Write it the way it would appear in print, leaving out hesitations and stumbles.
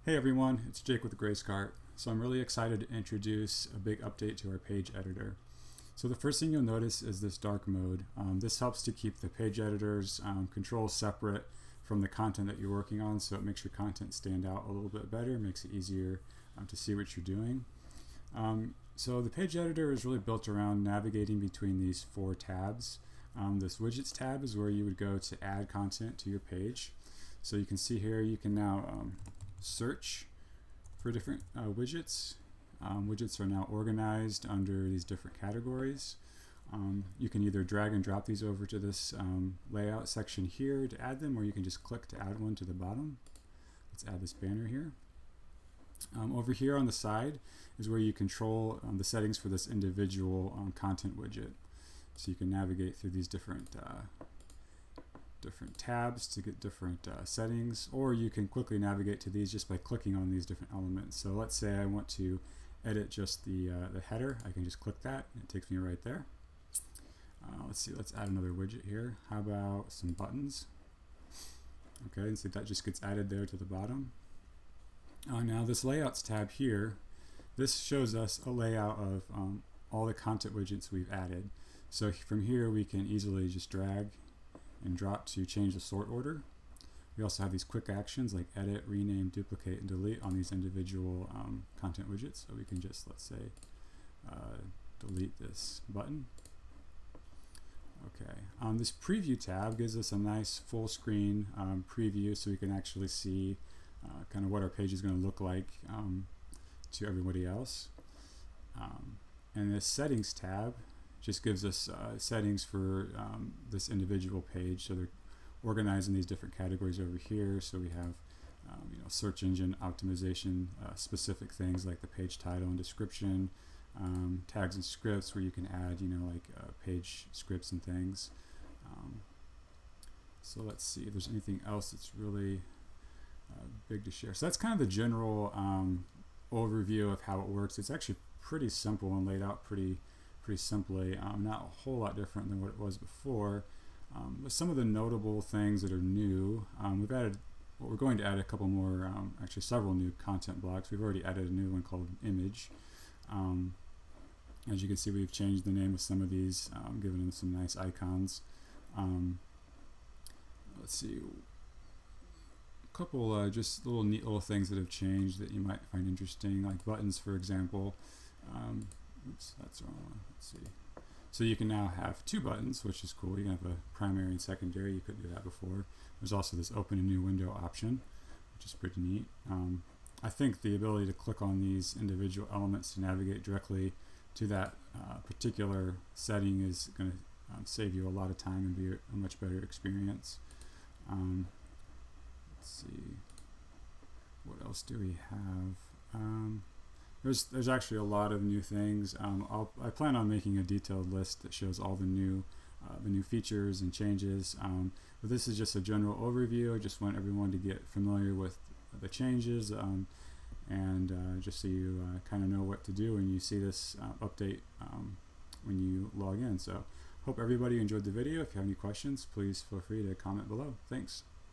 Hey everyone, it's Jake with Grayscart. So I'm really excited to introduce a big update to our page editor. So the first thing you'll notice is this dark mode. This helps to keep the page editor's controls separate from the content that you're working on, so it makes your content stand out a little bit better, makes it easier to see what you're doing. So the page editor is really built around navigating between these four tabs. This widgets tab is where you would go to add content to your page. So you can see here you can now search for different widgets. Widgets are now organized under these different categories. You can either drag and drop these over to this layout section here to add them, or you can just click to add one to the bottom. Let's add this banner here. Over here on the side is where you control the settings for this individual content widget. So you can navigate through these different tabs to get different settings, or you can quickly navigate to these just by clicking on these different elements. So let's say I want to edit just the header. I can just click that and it takes me right there. Let's add another widget here. How about some buttons? Okay, and see that just gets added there to the bottom. Now this layouts tab here, this shows us a layout of all the content widgets we've added. So from here we can easily just drag and drop to change the sort order. We also have these quick actions like edit, rename, duplicate, and delete on these individual content widgets. So we can just, let's say, delete this button. Okay, this preview tab gives us a nice full screen preview, so we can actually see kind of what our page is going to look like to everybody else. And this settings tab just gives us settings for this individual page. So they're organized in these different categories over here. So we have search engine optimization specific things like the page title and description, tags and scripts where you can add page scripts and things. So let's see if there's anything else that's really big to share. So that's kind of the general overview of how it works. It's actually pretty simple and laid out pretty simply, not a whole lot different than what it was before. But some of the notable things that are new, we're going to add a couple more, actually several new content blocks. We've already added a new one called image. As you can see, we've changed the name of some of these, given them some nice icons. Let's see, a couple just little neat little things that have changed that you might find interesting, like buttons, for example. Oops, that's the wrong one. Let's see. So you can now have two buttons, which is cool. You can have a primary and secondary. You couldn't do that before. There's also this open a new window option, which is pretty neat. I think the ability to click on these individual elements to navigate directly to that particular setting is going to save you a lot of time and be a much better experience. Let's see. What else do we have? There's actually a lot of new things. I plan on making a detailed list that shows all the new features and changes. But this is just a general overview. I just want everyone to get familiar with the changes and just so you kind of know what to do when you see this update when you log in. So hope everybody enjoyed the video. If you have any questions, please feel free to comment below. Thanks.